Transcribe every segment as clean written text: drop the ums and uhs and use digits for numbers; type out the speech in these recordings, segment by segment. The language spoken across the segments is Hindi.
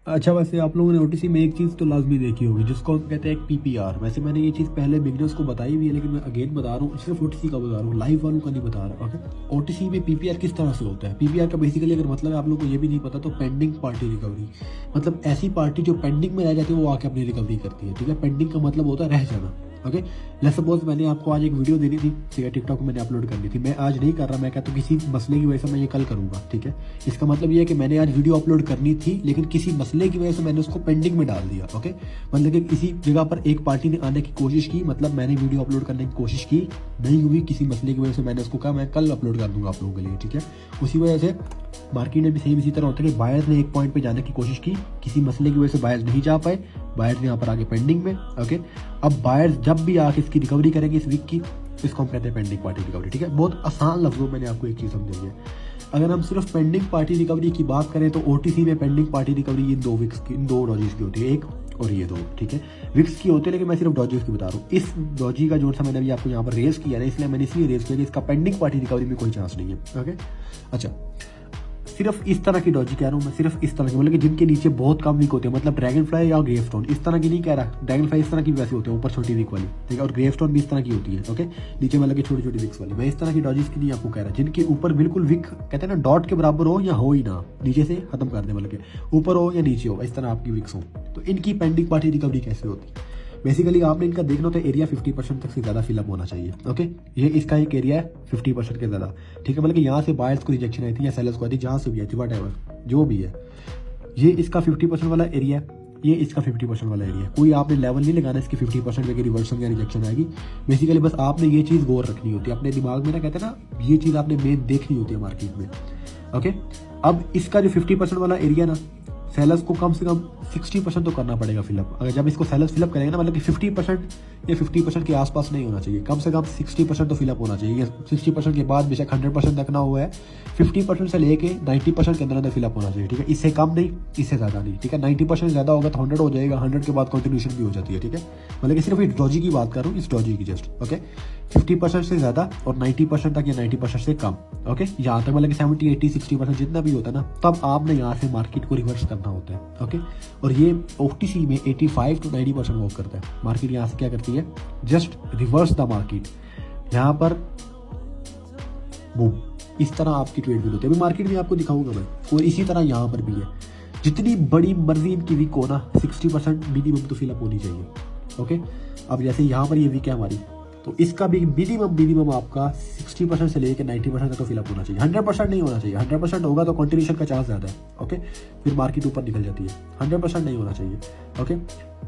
अच्छा, वैसे आप लोगों ने ओटीसी में एक चीज़ तो लाजमी देखी होगी जिसको हम कहते हैं एक पीपीआर। वैसे मैंने ये चीज़ पहले बिगनर्स को बताई हुई है, लेकिन मैं अगेन बता रहा हूँ, सिर्फ ओटीसी का बता रहा हूँ, लाइव वालों का नहीं बता रहा। ओके, ओटीसी में पीपीआर किस तरह से होता है? पीपीआर का बेसिकली अगर मतलब है आप लोगों को ये भी नहीं पता तो पेंडिंग पार्टी रिकवरी, मतलब ऐसी पार्टी जो पेंडिंग में रह जाती है वो आके अपनी रिकवरी करती है। ठीक है, पेंडिंग का मतलब होता है रह जाना। ओके, लेट्स सपोज मैंने आपको आज एक वीडियो देनी थी, ठीक है, टिकटॉक में मैंने अपलोड करनी थी, मैं आज नहीं कर रहा, मैं कहता हूँ किसी मसले की वजह से मैं ये कल करूँगा। ठीक है, इसका मतलब ये है कि मैंने आज वीडियो अपलोड करनी थी लेकिन किसी मसले की वजह से मैंने उसको पेंडिंग में डाल दिया। ओके, मतलब कि किसी जगह पर एक पार्टी ने आने की कोशिश की, मतलब मैंने वीडियो अपलोड करने की कोशिश की, नहीं हुई, किसी मसले की वजह से मैंने उसको कहा मैं कल अपलोड कर दूंगा आप लोगों के लिए। ठीक है, उसी वजह से मार्केट में भी सेम इसी तरह होता है कि बायर्स ने एक पॉइंट पे जाने की कोशिश की, किसी मसले की वजह से बायर्स नहीं जा पाए, बायर्स यहाँ पर आगे पेंडिंग में। ओके, अब बायर्स जब भी आके इसकी रिकवरी करेंगे इस वीक की, इसको हम कहते हैं पेंडिंग पार्टी रिकवरी। ठीक है, बहुत आसान लफ्जों में मैंने आपको एक चीज़ समझाई है। अगर हम सिर्फ पेंडिंग पार्टी रिकवरी की बात करें तो ओटीसी में पेंडिंग पार्टी रिकवरी इन दो विक्स की, इन दो डॉजीज की होती है, एक और ये दो। ठीक है, विक्स की होती है लेकिन मैं सिर्फ डॉजीज की बता रहा हूँ। इस डॉजी का जो सा मैंने अभी आपको यहाँ पर रेज किया है, इसलिए मैंने इसलिए रेज किया कि इसका पेंडिंग पार्टी रिकवरी में कोई चांस नहीं है। ओके, अच्छा, सिर्फ इस तरह की डॉजी कह रहा हूँ मैं, सिर्फ इस तरह की, मतलब कि जिनके नीचे बहुत कम वीक होते हैं, मतलब ड्रैगन फ्लाई या ग्रेवस्टोन, इस तरह की नहीं कह रहा, ड्रैगन फ्लाई इस तरह की वैसे होते हैं ऊपर छोटी वीक वाली। ठीक है, और ग्रेवस्टोन भी इस तरह की होती है। ओके, नीचे मतलब कि छोटी छोटी विक्स वाली, मैं इस तरह की डॉजीज की नहीं आपको कह रहा, जिनके ऊपर बिल्कुल विक कहते हैं ना डॉट के बराबर हो या हो ही ना, नीचे से खत्म कर दे, मतलब कि ऊपर हो या नीचे हो, इस तरह आपकी विक्स हो, तो इनकी पेंडिंग पार्टी रिकवरी कैसे होती है? बेसिकली आपने इनका देखना होता है एरिया 50% तक से ज़्यादा फिलअप होना चाहिए। ओके, ये इसका एक एरिया है 50% के ज़्यादा। ठीक है, मतलब कि यहाँ से बायर्स को रिजेक्शन आई थी या सेलर्स को आई थी, जहाँ से भी आई थी, वट एवर जो भी है, ये इसका 50% वाला एरिया है, ये इसका 50% वाला एरिया है। कोई आपने लेवल नहीं लगाना इसकी 50% में रिवर्सल या रिजेक्शन आएगी। बेसिकली बस आपने ये चीज़ गौर रखनी होती है अपने दिमाग में ना, कहते हैं ना, ये चीज़ आपने मेन देखनी होती है मार्केट में। ओके, अब इसका जो 50% वाला एरिया ना, सेलर्स को कम से कम 60% तो करना पड़ेगा फिलअप। अगर जब इसको सेलर्स फिलअप करेंगे ना, मतलब कि 50% या 50% के आसपास नहीं होना चाहिए, कम से कम 60% तो फिलअप होना चाहिए। 60% के बाद बेशक 100% तक ना हुआ है, 50% से लेके 90% के अंदर अंदर फिलअप होना चाहिए। ठीक है, इससे कम नहीं, इससे ज़्यादा नहीं। ठीक है, 90% ज़्यादा होगा तो 100 हो जाएगा, 100 के बाद कंटिन्यूशन भी हो जाती है। ठीक है, मतलब कि सिर्फ इस डॉजी की बात कर रहा हूँ, इस डॉजी की जस्ट। ओके, 50% से ज़्यादा और 90% तक या 90% से कम। ओके, यहाँ तक मतलब कि 70, 80, 60% जितना भी होता है ना, तब आपने यहाँ से मार्केट को रिवर्स करना होता है। ओके, और ये ओटीसी में 85 to 90% वर्क करता है। मार्केट यहाँ से क्या करती है, जस्ट रिवर्स द मार्केट, यहाँ पर बूम, इस तरह आपकी ट्रेड विल होती है। अभी मार्केट में आपको दिखाऊंगा मैं, और इसी तरह यहाँ पर भी है। जितनी बड़ी मर्जी इनकी वीक हो ना, 60% मिनिमम तो फिलअप होनी चाहिए। ओके, अब जैसे यहाँ पर ये वीक है हमारी, तो इसका भी मिनिमम आपका 60% से लेकर 90% तक तो फिलअप होना चाहिए। 100% नहीं होना चाहिए, 100% होगा तो कंटिन्यूशन का चांस ज़्यादा है। ओके, फिर मार्केट ऊपर निकल जाती है। 100% नहीं होना चाहिए। ओके,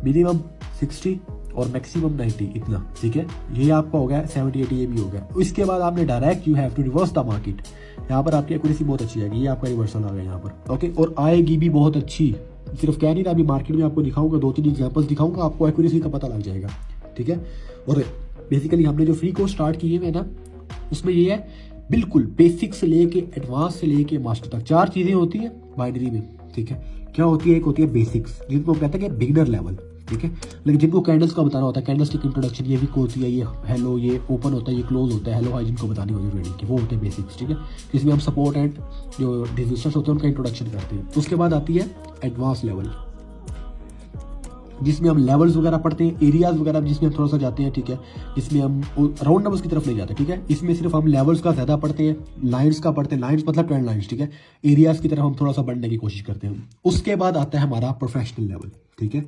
मिनिमम 60 और मैक्सिमम 90, इतना। ठीक है, ये आपका हो गया 70, 80, ये भी हो गया। इसके बाद आपने direct you have to reverse the market. यहाँ पर आपकी एक्यूरेसी बहुत अच्छी आएगी, ये आपका रिवर्सल आ गया यहाँ पर। ओके, और आएगी भी बहुत अच्छी, सिर्फ कह नहीं रहा, अभी मार्केट में आपको दिखाऊंगा, 2-3 एग्जाम्पल्स दिखाऊंगा, आपको एक्यूरेसी का पता लग जाएगा। ठीक है, और बेसिकली हमने जो फ्री कोर्स स्टार्ट किए हुए ना, उसमें ये है बिल्कुल बेसिक से लेके एडवांस से लेके मास्टर तक 4 चीज़ें होती है बाइनरी में। ठीक है, क्या होती है? एक होती है बेसिक्स, जिनको हम कहते हैं कि बिगिनर लेवल। ठीक है, लेकिन जिनको कैंडल्स का बताना होता है, कैंडलस्टिक इंट्रोडक्शन, ये भी होती है, ये हेलो, ये ओपन होता है, ये क्लोज होता है, हेलो हाई, जिनको बतानी होती है ट्रेडिंग की, वो होते हैं बेसिक्स। ठीक है, जिसमें हम सपोर्ट एंड जो रेजिस्टेंस होते हैं उनका इंट्रोडक्शन करते हैं। उसके बाद आती है एडवांस लेवल, जिसमें हम लेवल्स वगैरह पढ़ते हैं, एरियाज वगैरह जिसमें हम थोड़ा सा जाते हैं। ठीक है, जिसमें हम राउंड नंबर्स की तरफ नहीं जाते। ठीक है, इसमें सिर्फ हम लेवल्स का ज़्यादा पढ़ते हैं, लाइंस का पढ़ते हैं, लाइंस मतलब ट्रेंड लाइंस। ठीक है, एरियाज की तरफ हम थोड़ा सा बढ़ने की कोशिश करते हैं। उसके बाद आता है हमारा प्रोफेशनल लेवल। ठीक है,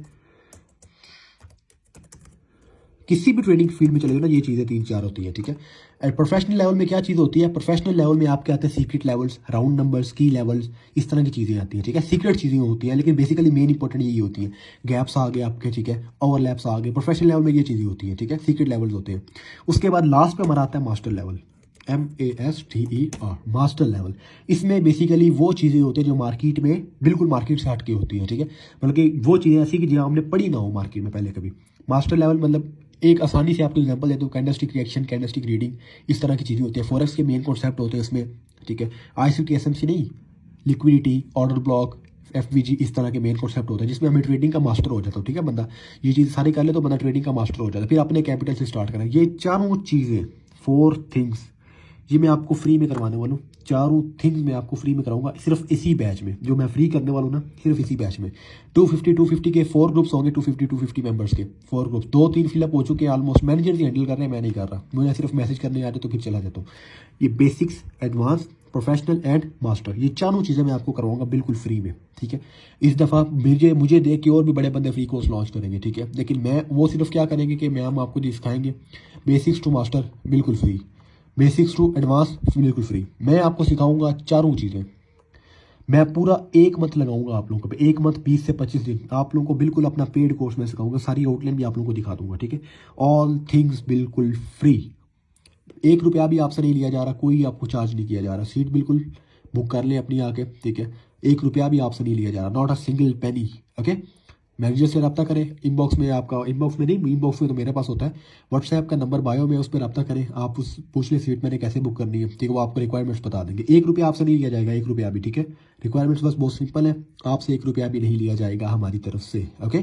किसी भी ट्रेडिंग फील्ड में चले जाओ ना, ये चीज़ें 3-4 होती है। ठीक है, एंड प्रोफेशनल लेवल में क्या चीज़ होती है? प्रोफेशनल लेवल में आपके आते हैं सीक्रेट लेवल्स, राउंड नंबर्स, की लेवल्स, इस तरह की चीज़ें आती हैं। ठीक है, सीक्रेट चीज़ें होती हैं, लेकिन बेसिकली मेन इंपॉर्टेंट यही होती है। गैप्स आ गए आपके, ठीक है, ओवरलैप्स आ गए, प्रोफेशनल लेवल में ये चीज़ें होती हैं। ठीक है, सीक्रेट लेवल्स होते हैं। उसके बाद लास्ट पे हमारा आता है master level, MASTER, master level. इसमें बेसिकली वो चीज़ें होती हैं जो मार्केट में बिल्कुल मार्केट से हट के होती हैं। ठीक है, मतलब कि वो चीज़ें ऐसी कि जहाँ हमने पढ़ी ना हो मार्केट में पहले कभी। मास्टर लेवल मतलब एक आसानी से आपको एग्जांपल देता हूँ, कैंडलस्टिक रिएक्शन, कैंडलस्टिक रीडिंग, इस तरह की चीज़ें होती है। फॉरेक्स के मेन कॉन्सेप्ट होते हैं इसमें। ठीक है, ICT SMC नहीं, लिक्विडिटी, ऑर्डर ब्लॉक, FVG, इस तरह के मेन कॉन्सेप्ट होते हैं, जिसमें हमें ट्रेडिंग का मास्टर हो जाता है। ठीक है, बंदा ये चीज़ सारी कर ले तो बंदा ट्रेडिंग का मास्टर हो जाता है। फिर अपने कैपिटल से स्टार्ट करें। ये चारों चीज़ें, 4 थिंग्स, ये मैं आपको फ्री में करवाने वाला हूँ, चारों थिंग्स मैं आपको फ्री में कराऊंगा सिर्फ इसी बैच में, जो मैं फ्री करने वाला हूँ ना, सिर्फ इसी बैच में। 250 के 4 ग्रुप्स होंगे, 250 मेंबर्स के 4 ग्रुप्स, 2-3 फिलअप हो चुके हैं ऑलमोस्ट। मैनेजर जी हैंडल कर रहे हैं, मैं नहीं कर रहा, मुझे सिर्फ मैसेज करने आते तो फिर चला जाता हूँ। ये basics, advance, professional and master, ये चारों चीज़ें मैं आपको करवाऊंगा बिल्कुल फ्री में, ठीक है। इस दफ़ा मुझे देख के और भी बड़े बंदे फ्री कोर्स लॉन्च करेंगे, ठीक है। लेकिन मैं वो सिर्फ क्या करेंगे कि मैम आपको जो सिखाएंगे बेसिक्स टू मास्टर बिल्कुल फ्री, बेसिक्स टू एडवांस बिल्कुल फ्री। मैं आपको सिखाऊंगा चारों चीज़ें। मैं पूरा 1 मंथ लगाऊंगा आप लोगों को, 1 मंथ 20 से 25 दिन आप लोगों को बिल्कुल अपना पेड कोर्स में सिखाऊंगा, सारी आउटलाइन भी आप लोगों को दिखा दूंगा, ठीक है। ऑल थिंग्स बिल्कुल फ्री, 1 रुपया भी आपसे नहीं लिया जा रहा, कोई आपको चार्ज नहीं किया जा रहा। सीट बिल्कुल बुक कर लें अपनी आके, ठीक है। 1 रुपया भी आपसे नहीं लिया जा रहा, not a single penny, okay. Manager से रब्ता करें, इनबॉक्स में आपका, इनबॉक्स में नहीं, इनबॉक्स में तो मेरे पास होता है, व्हाट्सएप का नंबर बायो में, उस पर रब्ता करें आप, उस पूछ लें सीट मैंने कैसे बुक करनी है, ठीक है। वो आपको रिक्वायरमेंट्स बता देंगे। 1 रुपया आपसे नहीं लिया जाएगा, 1 रुपया भी, ठीक है। रिक्वायरमेंट्स बस बहुत सिंपल है, आपसे 1 रुपया भी नहीं लिया जाएगा हमारी तरफ से, ओके।